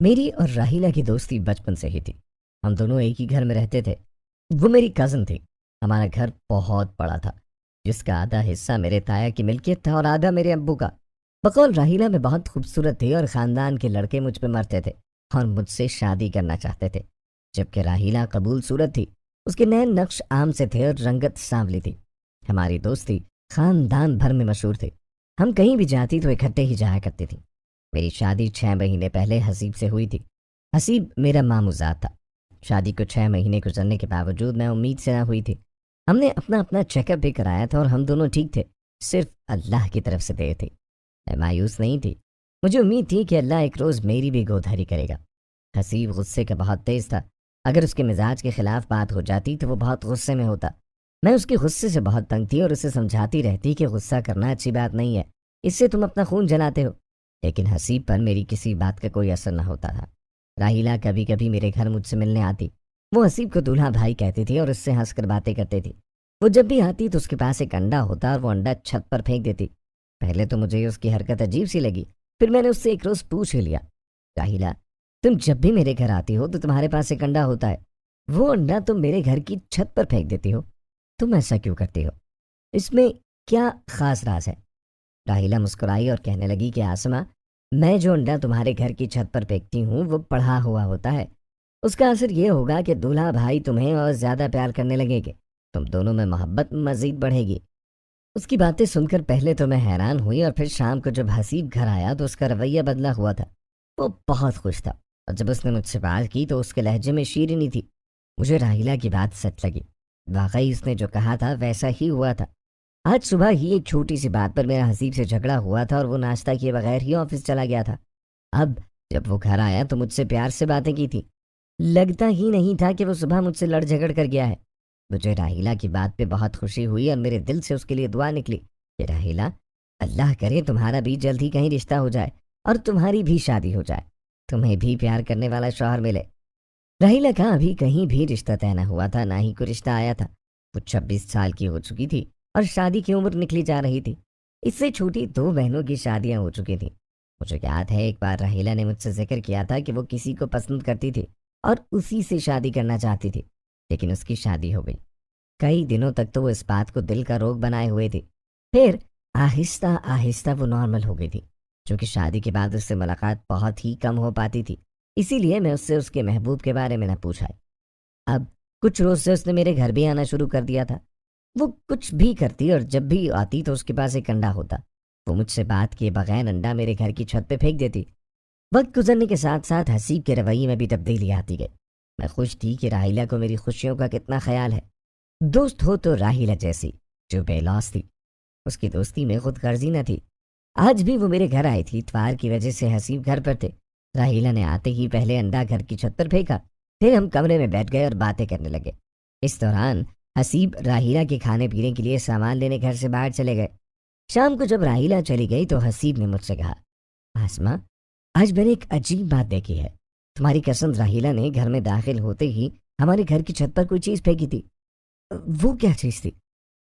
میری اور راہیلہ کی دوستی بچپن سے ہی تھی۔ ہم دونوں ایک ہی گھر میں رہتے تھے۔ وہ میری کزن تھی۔ ہمارا گھر بہت بڑا تھا، جس کا آدھا حصہ میرے تایا کی ملکیت تھا اور آدھا میرے ابو کا۔ بقول راہیلہ میں بہت خوبصورت تھی اور خاندان کے لڑکے مجھ پہ مرتے تھے اور مجھ سے شادی کرنا چاہتے تھے، جبکہ راہیلہ قبول صورت تھی۔ اس کے نئے نقش عام سے تھے اور رنگت سانولی تھی۔ ہماری دوستی خاندان بھر میں مشہور تھی۔ ہم کہیں بھی جاتی تو اکٹھے ہی جایا کرتی تھی۔ میری شادی 6 مہینے پہلے حسیب سے ہوئی تھی۔ حسیب میرا ماموزاد تھا۔ شادی کو 6 مہینے گزرنے کے باوجود میں امید سے نہ ہوئی تھی۔ ہم نے اپنا اپنا چیک اپ بھی کرایا تھا اور ہم دونوں ٹھیک تھے، صرف اللہ کی طرف سے دیر تھی۔ میں مایوس نہیں تھی، مجھے امید تھی کہ اللہ ایک روز میری بھی گودھری کرے گا۔ حسیب غصے کا بہت تیز تھا۔ اگر اس کے مزاج کے خلاف بات ہو جاتی تو وہ بہت غصے میں ہوتا۔ میں اس کے غصے سے بہت تنگ تھی اور اسے سمجھاتی رہتی کہ غصہ کرنا اچھی بات نہیں ہے، اس سے تم اپنا خون جلاتے ہو، لیکن حسیب پر میری کسی بات کا کوئی اثر نہ ہوتا تھا۔ راہیلہ کبھی کبھی میرے گھر مجھ سے ملنے آتی۔ وہ حسیب کو دولہا بھائی کہتی تھی اور اس سے ہنس کر باتیں کرتی تھی۔ وہ جب بھی آتی تو اس کے پاس ایک انڈا ہوتا اور وہ انڈا چھت پر پھینک دیتی۔ پہلے تو مجھے اس کی حرکت عجیب سی لگی، پھر میں نے اس سے ایک روز پوچھ لیا، راہیلہ تم جب بھی میرے گھر آتی ہو تو تمہارے پاس ایک انڈا ہوتا ہے، وہ انڈا تم میرے گھر کی چھت پر پھینک دیتی ہو، تم ایسا کیوں کرتی ہو؟ اس میں کیا خاص راز ہے؟ راہیلہ مسکرائی اور کہنے لگی کہ آسماں، میں جو انڈا تمہارے گھر کی چھت پر پھینکتی ہوں وہ پڑھا ہوا ہوتا ہے۔ اس کا اثر یہ ہوگا کہ دولہا بھائی تمہیں اور زیادہ پیار کرنے لگے گے، تم دونوں میں محبت مزید بڑھے گی۔ اس کی باتیں سن کر پہلے تو میں حیران ہوئی اور پھر شام کو جب حسیب گھر آیا تو اس کا رویہ بدلا ہوا تھا۔ وہ بہت خوش تھا اور جب اس نے مجھ سے بات کی تو اس کے لہجے میں شیرینی تھی۔ مجھے راہیلہ کی بات سچ لگی، واقعی اس نے جو کہا تھا ویسا ہی ہوا تھا۔ آج صبح ہی ایک چھوٹی سی بات پر میرا حسیب سے جھگڑا ہوا تھا اور وہ ناشتہ کیے بغیر ہی آفس چلا گیا تھا۔ اب جب وہ گھر آیا تو مجھ سے پیار سے باتیں کی تھی، لگتا ہی نہیں تھا کہ وہ صبح مجھ سے لڑ جھگڑ کر گیا ہے۔ مجھے راہیلہ کی بات پہ بہت خوشی ہوئی اور میرے دل سے اس کے لیے دعا نکلی کہ راہیلہ، اللہ کرے تمہارا بھی جلد ہی کہیں رشتہ ہو جائے اور تمہاری بھی شادی ہو جائے، تمہیں بھی پیار کرنے والا شوہر ملے۔ راہیلہ کا ابھی کہیں بھی رشتہ طے نہ ہوا تھا، نہ ہی کوئی رشتہ آیا تھا۔ وہ 26 سال کی ہو چکی تھی اور شادی کی عمر نکلی جا رہی تھی۔ اس سے چھوٹی 2 بہنوں کی شادیاں ہو چکی تھیں۔ مجھے یاد ہے ایک بار راہیلہ نے مجھ سے ذکر کیا تھا کہ وہ کسی کو پسند کرتی تھی اور اسی سے شادی کرنا چاہتی تھی، لیکن اس کی شادی ہو گئی۔ کئی دنوں تک تو وہ اس بات کو دل کا روگ بنائے ہوئے تھی، پھر آہستہ آہستہ وہ نارمل ہو گئی تھی۔ چونکہ شادی کے بعد اس سے ملاقات بہت ہی کم ہو پاتی تھی، اسی لیے میں اس سے اس کے محبوب کے بارے میں نہ پوچھا۔ اب کچھ روز سے اس نے میرے گھر بھی آنا شروع کر دیا تھا۔ وہ کچھ بھی کرتی اور جب بھی آتی تو اس کے پاس ایک انڈا ہوتا۔ وہ مجھ سے بات کیے بغیر انڈا میرے گھر کی چھت پہ پھینک دیتی۔ وقت گزرنے کے ساتھ ساتھ حسیب کے رویے میں بھی تبدیلی آتی گئی۔ میں خوش تھی کہ راہیلہ کو میری خوشیوں کا کتنا خیال ہے۔ دوست ہو تو راہیلہ جیسی جو بے لوث تھی، اس کی دوستی میں خود غرضی نہ تھی۔ آج بھی وہ میرے گھر آئی تھی، اتوار کی وجہ سے حسیب گھر پر تھے۔ راہیلہ نے آتے ہی پہلے انڈا گھر کی چھت پر پھینکا، پھر ہم کمرے میں بیٹھ گئے اور باتیں کرنے لگے۔ اس دوران حسیب راہیلہ کے کھانے پینے کے لیے سامان لینے گھر سے باہر چلے گئے۔ شام کو جب راہیلہ چلی گئی تو حسیب نے مجھ سے کہا، آسماں، آج میں نے ایک عجیب بات دیکھی ہے۔ تمہاری کزن راہیلہ نے گھر میں داخل ہوتے ہی ہمارے گھر کی چھت پر کوئی چیز پھینکی تھی۔ وہ کیا چیز تھی؟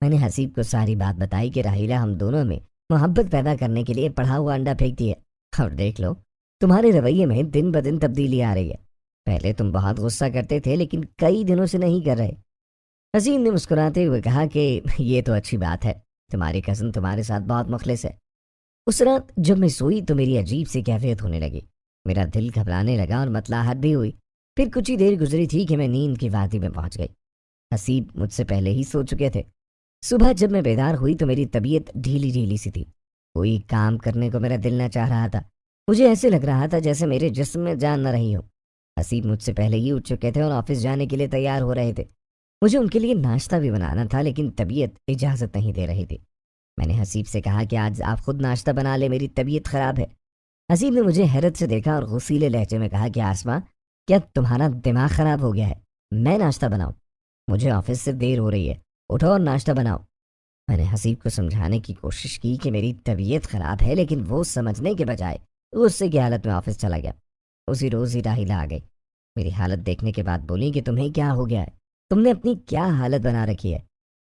میں نے حسیب کو ساری بات بتائی کہ راہیلہ ہم دونوں میں محبت پیدا کرنے کے لیے پڑھا ہوا انڈا پھینکتی ہے، اور دیکھ لو تمہارے رویے میں دن بدن تبدیلی آ رہی ہے۔ پہلے تم بہت غصہ کرتے تھے لیکن کئی دنوں سے نہیں کر رہے۔ حسیب نے مسکراتے ہوئے کہا کہ یہ تو اچھی بات ہے، تمہاری کزن تمہارے ساتھ بہت مخلص ہے۔ اس رات جب میں سوئی تو میری عجیب سی کیفیت ہونے لگی، میرا دل گھبرانے لگا اور مطلعات بھی ہوئی۔ پھر کچھ ہی دیر گزری تھی کہ میں نیند کی وادی میں پہنچ گئی۔ حسیب مجھ سے پہلے ہی سو چکے تھے۔ صبح جب میں بیدار ہوئی تو میری طبیعت ڈھیلی ڈھیلی سی تھی، کوئی کام کرنے کو میرا دل نہ چاہ رہا تھا۔ مجھے ایسے لگ رہا تھا جیسے میرے جسم میں جان نہ رہی ہو۔ حسیب مجھ سے پہلے ہی اٹھ چکے تھے اور آفس جانے کے لیے تیار ہو رہے تھے۔ مجھے ان کے لیے ناشتہ بھی بنانا تھا لیکن طبیعت اجازت نہیں دے رہی تھی۔ میں نے حسیب سے کہا کہ آج آپ خود ناشتہ بنا لے، میری طبیعت خراب ہے۔ حسیب نے مجھے حیرت سے دیکھا اور غصیلے لہجے میں کہا کہ آسماں، کیا تمہارا دماغ خراب ہو گیا ہے؟ میں ناشتہ بناؤں؟ مجھے آفس سے دیر ہو رہی ہے، اٹھو اور ناشتہ بناؤ۔ میں نے حسیب کو سمجھانے کی کوشش کی کہ میری طبیعت خراب ہے، لیکن وہ سمجھنے کے بجائے غصے کی حالت میں آفس چلا گیا۔ اسی روز ہی راہیلہ آ گئی۔ میری حالت دیکھنے کے بعد بولی کہ تمہیں کیا ہو گیا ہے، تم نے اپنی کیا حالت بنا رکھی ہے؟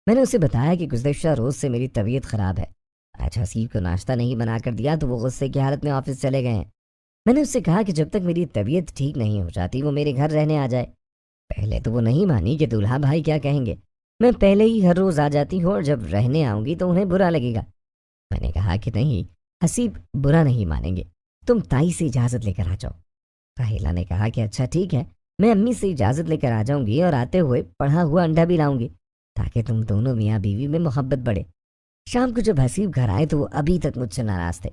میں نے اسے بتایا کہ گزشتہ روز سے میری طبیعت خراب ہے۔ آج حسیب کو ناشتہ نہیں بنا کر دیا تو وہ غصے کی حالت میں آفس چلے گئے ہیں۔ میں نے اس سے کہا کہ جب تک میری طبیعت ٹھیک نہیں ہو جاتی وہ میرے گھر رہنے آ جائے۔ پہلے تو وہ نہیں مانی کہ دولہا بھائی کیا کہیں گے، میں پہلے ہی ہر روز آ جاتی ہوں اور جب رہنے آؤں گی تو انہیں برا لگے گا۔ میں نے کہا کہ نہیں، حسیب برا نہیں مانیں گے، تم تائی سے اجازت لے کر آ جاؤ۔ راہیلہ نے کہا کہ اچھا ٹھیک ہے، میں امی سے اجازت لے کر آ جاؤں گی اور آتے ہوئے پڑھا ہوا انڈا بھی لاؤں گی تاکہ تم دونوں میاں بیوی میں محبت بڑھے۔ شام کو جب حسیب گھر آئے تو وہ ابھی تک مجھ سے ناراض تھے،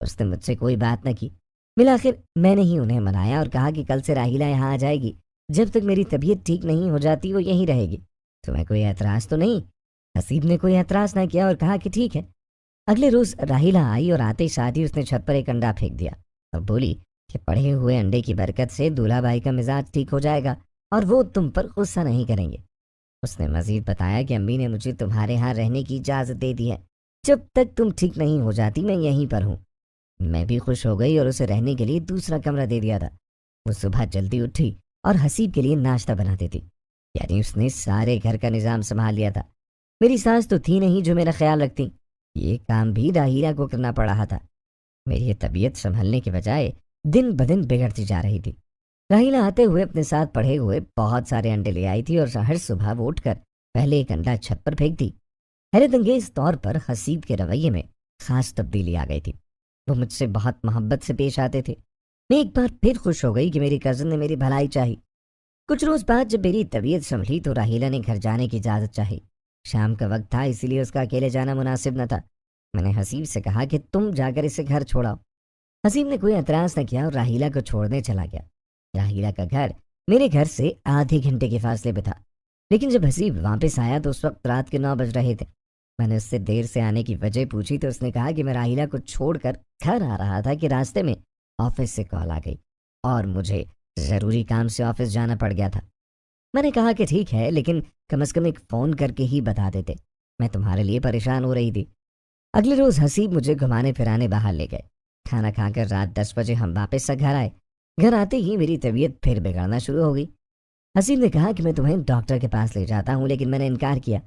اس نے مجھ سے کوئی بات نہ کی۔ بالآخر میں نے ہی انہیں منایا اور کہا کہ کل سے راہیلہ یہاں آ جائے گی، جب تک میری طبیعت ٹھیک نہیں ہو جاتی وہ یہیں رہے گی۔ تمہیں کوئی اعتراض تو نہیں؟ حسیب نے کوئی اعتراض نہ کیا اور کہا کہ ٹھیک ہے۔ اگلے روز راہیلہ آئی اور آتے ساتھ ہی اس نے چھت پر ایک انڈا پھینک دیا اور بولی کہ پڑے ہوئے انڈے کی برکت سے دولہا بھائی کا مزاج ٹھیک ہو جائے گا اور وہ تم پر غصہ نہیں کریں گے۔ اس نے مزید بتایا کہ امی نے مجھے تمہارے ہاں رہنے کی اجازت دے دی ہے، جب تک تم ٹھیک نہیں ہو جاتی میں یہیں پر ہوں۔ میں بھی خوش ہو گئی اور اسے رہنے کے لیے دوسرا کمرہ دے دیا تھا۔ وہ صبح جلدی اٹھی اور حسیب کے لیے ناشتہ بناتی تھی، یعنی اس نے سارے گھر کا نظام سنبھال لیا تھا۔ میری ساس تو تھی نہیں جو میرا خیال رکھتی، یہ کام بھی راہیلہ کو کرنا پڑ رہا تھا۔ میری طبیعت سنبھلنے کے بجائے دن بدن بگڑتی جا رہی تھی۔ راہیلہ آتے ہوئے اپنے ساتھ پڑھے ہوئے بہت سارے انڈے لے آئی تھی اور ہر صبح وہ اٹھ کر پہلے ایک انڈا چھت پر پھینک دی۔ حیرت انگیز طور پر حسیب کے رویے میں خاص تبدیلی آ گئی تھی، وہ مجھ سے بہت محبت سے پیش آتے تھے۔ میں ایک بار پھر خوش ہو گئی کہ میری کزن نے میری بھلائی چاہی۔ کچھ روز بعد جب میری طبیعت سنبھلی تو راہیلہ نے گھر جانے کی اجازت چاہی۔ شام کا وقت تھا، اسی لیے اس کا اکیلے جانا مناسب نہ تھا۔ میں نے حسیب سے کہا کہ تم جا کر اسے گھر چھوڑاؤ۔ حسیب نے کوئی اعتراض نہ کیا اور راہیلہ کو چھوڑنے چلا گیا۔ راہیلہ کا گھر میرے گھر سے آدھے گھنٹے کے فاصلے پہ تھا، لیکن جب حسیب واپس آیا تو اس وقت رات کے 9 بج رہے تھے۔ میں نے اس سے دیر سے آنے کی وجہ پوچھی تو اس نے کہا کہ میں راہیلہ کو چھوڑ کر گھر آ رہا تھا کہ راستے میں آفس سے کال آ گئی اور مجھے ضروری کام سے آفس جانا پڑ گیا تھا۔ میں نے کہا کہ ٹھیک ہے، لیکن کم از کم ایک فون کر کے ہی بتا دیتے، میں تمہارے لیے پریشان ہو رہی تھی۔ اگلے روز حسیب مجھے گھمانے پھرانے باہر لے گئے۔ کھانا کھا کر رات 10 بجے ہم واپس سے گھر آئے۔ گھر آتے ہی میری طبیعت پھر بگڑنا شروع ہو گئی۔ حسیب نے کہا کہ میں تمہیں ڈاکٹر کے پاس لے جاتا ہوں، لیکن میں نے انکار کیا۔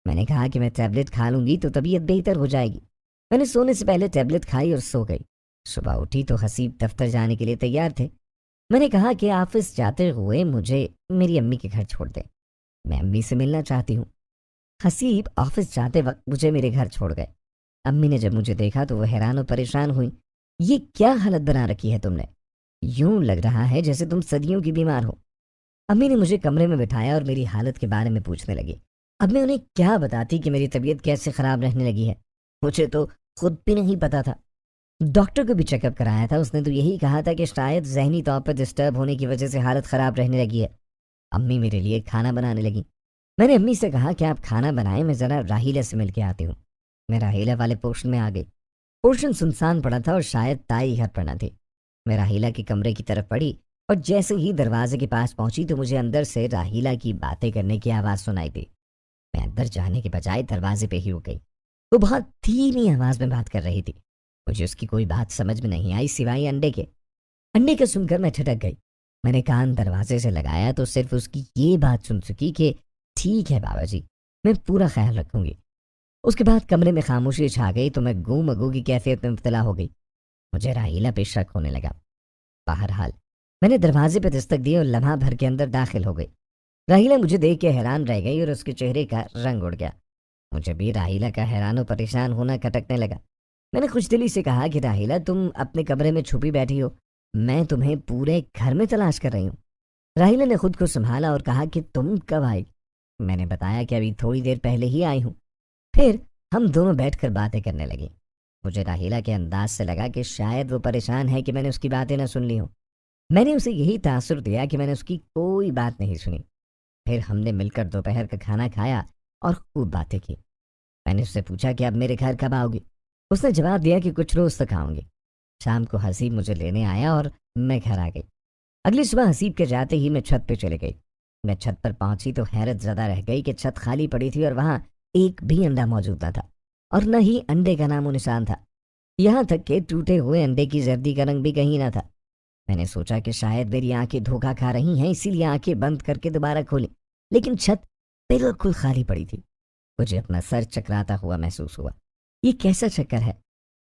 میں نے کہا کہ میں ٹیبلٹ کھا لوں گی تو طبیعت بہتر ہو جائے گی۔ میں نے سونے سے پہلے ٹیبلٹ کھائی اور سو گئی۔ صبح اٹھی تو حسیب دفتر جانے کے لیے تیار تھے۔ میں نے کہا کہ آفس جاتے ہوئے مجھے میری امی کے گھر چھوڑ دیں، میں امی سے ملنا چاہتی ہوں۔ حسیب آفس جاتے وقت مجھے میرے گھر چھوڑ گئے۔ امی نے جب مجھے دیکھا تو وہ حیران اور پریشان ہوئی۔ یہ کیا حالت بنا رکھی ہے تم نے؟ یوں لگ رہا ہے جیسے تم صدیوں کی بیمار ہو۔ امی نے مجھے کمرے میں بٹھایا اور میری حالت کے بارے میں پوچھنے لگی۔ اب میں انہیں کیا بتاتی کہ میری طبیعت کیسے خراب رہنے لگی ہے؟ مجھے تو خود بھی نہیں پتا تھا۔ ڈاکٹر کو بھی چیک اپ کرایا تھا، اس نے تو یہی کہا تھا کہ شاید ذہنی طور پر ڈسٹرب ہونے کی وجہ سے حالت خراب رہنے لگی ہے۔ امی میرے لیے کھانا بنانے لگی۔ میں نے امی سے کہا کہ آپ کھانا بنائیں، میں ذرا راہیلہ سے مل کے آتی ہوں۔ میں راہیلہ والے پورشن میں آ گئی۔ پورشن سنسان پڑا تھا اور شاید تائی گھر پر نہ تھی۔ میں راہیلہ کے کمرے کی طرف پڑھی اور جیسے ہی دروازے کے پاس پہنچی تو مجھے اندر سے راہیلہ کی باتیں کرنے کی آواز سنائی دی۔ میں اندر جانے کے بجائے دروازے پہ ہی رک گئی۔ وہ بہت دھیمی آواز میں بات کر رہی تھی، مجھے اس کی کوئی بات سمجھ میں نہیں آئی سوائے انڈے کے۔ انڈے کا سن کر میں ٹھٹک گئی۔ میں نے کان دروازے سے لگایا تو صرف اس کی یہ بات سن سکی کہ ٹھیک ہے بابا جی، میں پورا خیال رکھوں گی۔ اس کے بعد کمرے میں خاموشی چھا گئی تو میں گم اگو کی کیفیت میں مبتلا ہو گئی۔ مجھے راہیلہ پہ شک ہونے لگا۔ بہرحال میں نے دروازے پہ دستک دی اور لمحہ بھر کے اندر داخل ہو گئی۔ راہیلہ مجھے دیکھ کے حیران رہ گئی اور اس کے چہرے کا رنگ اڑ گیا۔ مجھے بھی راہیلہ کا حیران و پریشان ہونا کھٹکنے لگا۔ میں نے خوش دلی سے کہا کہ راہیلہ تم اپنے کمرے میں چھپی بیٹھی ہو، میں تمہیں پورے گھر میں تلاش کر رہی ہوں۔ راہیلہ نے خود کو سنبھالا اور کہا کہ تم کب آئی؟ میں نے بتایا کہ ابھی تھوڑی دیر پہلے ہی آئی ہوں۔ پھر ہم دونوں بیٹھ کر باتیں کرنے لگیں۔ مجھے راہیلہ کے انداز سے لگا کہ شاید وہ پریشان ہے کہ میں نے اس کی باتیں نہ سن لی ہوں۔ میں نے اسے یہی تاثر دیا کہ میں نے اس کی کوئی بات نہیں سنی۔ پھر ہم نے مل کر دوپہر کا کھانا کھایا اور خوب باتیں کی۔ میں نے اس سے پوچھا کہ اب میرے گھر کب آؤ گی؟ اس نے جواب دیا کہ کچھ روز تک آؤں گی۔ شام کو حسیب مجھے لینے آیا اور میں گھر آ گئی۔ اگلی صبح حسیب کے جاتے ہی میں چھت پہ چلے گئی۔ میں چھت پر پہنچی تو حیرت زدہ رہ گئی کہ چھت خالی پڑی تھی اور وہاں ایک بھی انڈا موجود نہ تھا اور نہ ہی انڈے کا نام و نشان تھا۔ یہاں تک کہ ٹوٹے ہوئے انڈے کی زردی کا رنگ بھی کہیں نہ تھا۔ میں نے سوچا کہ شاید میری آنکھیں دھوکہ کھا رہی ہیں، اسی لیے آنکھیں بند کر کے دوبارہ کھولی، لیکن چھت بالکل خالی پڑی تھی۔ مجھے اپنا سر چکراتا ہوا محسوس ہوا۔ یہ کیسا چکر ہے؟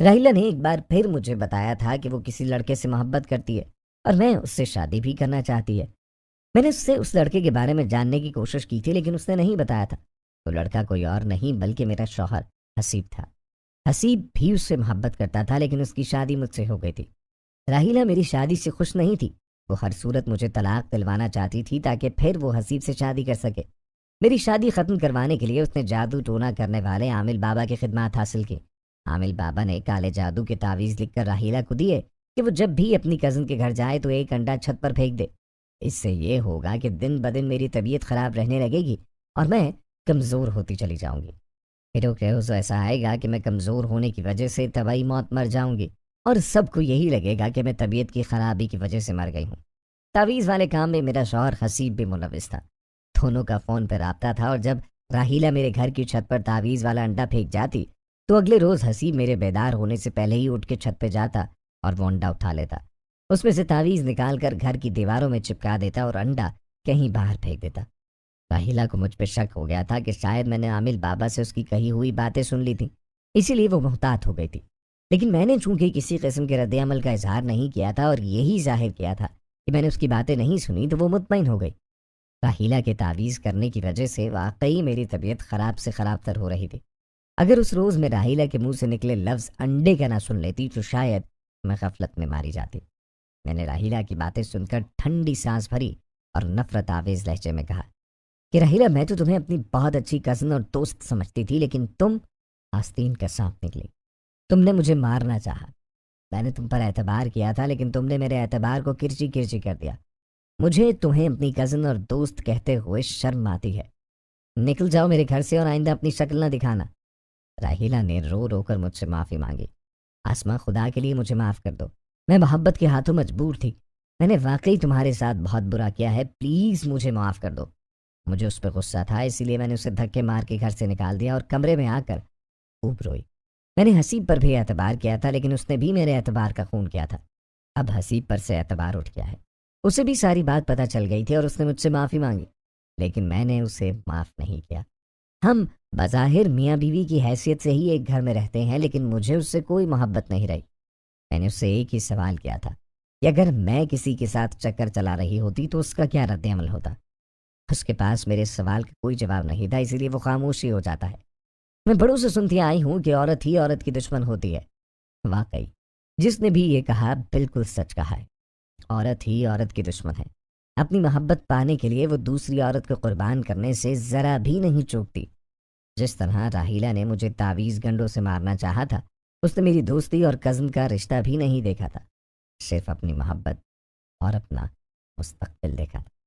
راہیلہ نے ایک بار پھر مجھے بتایا تھا کہ وہ کسی لڑکے سے محبت کرتی ہے اور میں اس سے شادی بھی کرنا چاہتی ہے۔ میں نے اس سے اس لڑکے کے بارے میں جاننے کی کوشش کی تھی لیکن اس نے نہیں بتایا تھا۔ وہ لڑکا کوئی اور نہیں بلکہ میرا شوہر حسیب تھا۔ حسیب بھی اس سے محبت کرتا تھا لیکن اس کی شادی مجھ سے ہو گئی تھی۔ راہیلہ میری شادی سے خوش نہیں تھی۔ وہ ہر صورت مجھے طلاق دلوانا چاہتی تھی تاکہ پھر وہ حسیب سے شادی کر سکے۔ میری شادی ختم کروانے کے لیے اس نے جادو ٹونا کرنے والے عامل بابا کی خدمات حاصل کی۔ عامل بابا نے کالے جادو کے تعویذ لکھ کر راہیلہ کو دیے کہ وہ جب بھی اپنی کزن کے گھر جائے تو ایک انڈا چھت پر پھینک دے۔ اس سے یہ ہوگا کہ دن بدن میری طبیعت خراب رہنے لگے گی اور میں کمزور ہوتی چلی جاؤں گی۔ پھر وہ روز ایسا آئے گا کہ میں کمزور ہونے کی وجہ سے طبعی موت مر جاؤں گی اور سب کو یہی لگے گا کہ میں طبیعت کی خرابی کی وجہ سے مر گئی ہوں۔ تعویذ والے کام میں میرا شوہر حسیب بھی ملوث تھا۔ دونوں کا فون پہ رابطہ تھا اور جب راہیلہ میرے گھر کی چھت پر تعویذ والا انڈا پھینک جاتی تو اگلے روز حسیب میرے بیدار ہونے سے پہلے ہی اٹھ کے چھت پہ جاتا اور وہ انڈا اٹھا لیتا۔ اس میں سے تعویذ نکال کر گھر کی دیواروں میں چپکا دیتا اور انڈا کہیں باہر پھینک دیتا۔ راہیلہ کو مجھ پہ شک ہو گیا تھا کہ شاید میں نے عامل بابا سے اس کی کہی ہوئی باتیں سن لی تھیں، اسی لیے وہ محتاط ہو گئی تھی۔ لیکن میں نے چونکہ کسی قسم کے رد عمل کا اظہار نہیں کیا تھا اور یہی ظاہر کیا تھا کہ میں نے اس کی باتیں نہیں سنی تو وہ مطمئن ہو گئی۔ راہیلہ کے تعویذ کرنے کی وجہ سے واقعی میری طبیعت خراب سے خراب تر ہو رہی تھی۔ اگر اس روز میں راہیلہ کے منہ سے نکلے لفظ انڈے کا نہ سن لیتی تو شاید میں غفلت میں ماری جاتی۔ میں نے راہیلہ کی باتیں سن کر ٹھنڈی سانس بھری اور نفرت آویز لہجے میں کہا کہ راہیلہ، میں تو تمہیں اپنی بہت اچھی کزن اور دوست سمجھتی تھی لیکن تم آستین کا سانپ نکلی۔ تم نے مجھے مارنا چاہا۔ میں نے تم پر اعتبار کیا تھا لیکن تم نے میرے اعتبار کو کرچی کرچی کر دیا۔ مجھے تمہیں اپنی کزن اور دوست کہتے ہوئے شرم آتی ہے۔ نکل جاؤ میرے گھر سے اور آئندہ اپنی شکل نہ دکھانا۔ راہیلہ نے رو رو کر مجھ سے معافی مانگی۔ آسماں، خدا کے لیے مجھے معاف کر دو۔ میں محبت کے ہاتھوں مجبور تھی۔ میں نے واقعی تمہارے ساتھ بہت برا کیا ہے، پلیز مجھے معاف کر دو۔ مجھے اس پہ غصہ تھا، اسی لیے میں نے اسے دھکے مار کے گھر سے نکال دیا اور کمرے میں آ کر خوب روئی۔ میں نے حسیب پر بھی اعتبار کیا تھا لیکن اس نے بھی میرے اعتبار کا خون کیا تھا۔ اب حسیب پر سے اعتبار اٹھ گیا ہے۔ اسے بھی ساری بات پتہ چل گئی تھی اور اس نے مجھ سے معافی مانگی لیکن میں نے اسے معاف نہیں کیا۔ ہم بظاہر میاں بیوی کی حیثیت سے ہی ایک گھر میں رہتے ہیں لیکن مجھے اس سے کوئی محبت نہیں رہی۔ میں نے اس سے ایک ہی سوال کیا تھا کہ اگر میں کسی کے ساتھ چکر چلا رہی ہوتی تو اس کا کیا رد عمل ہوتا۔ اس کے پاس میرے سوال کا کوئی جواب نہیں تھا، اسی لیے وہ خاموشی ہو جاتا ہے۔ میں بڑوں سے سنتی آئی ہوں کہ عورت ہی عورت کی دشمن ہوتی ہے۔ واقعی جس نے بھی یہ کہا بالکل سچ کہا ہے۔ عورت ہی عورت کی دشمن ہے۔ اپنی محبت پانے کے لیے وہ دوسری عورت کو قربان کرنے سے ذرا بھی نہیں چوکتی۔ جس طرح راہیلہ نے مجھے تعویذ گنڈوں سے مارنا چاہا تھا، اس نے میری دوستی اور کزن کا رشتہ بھی نہیں دیکھا تھا، صرف اپنی محبت اور اپنا مستقبل دیکھا تھا۔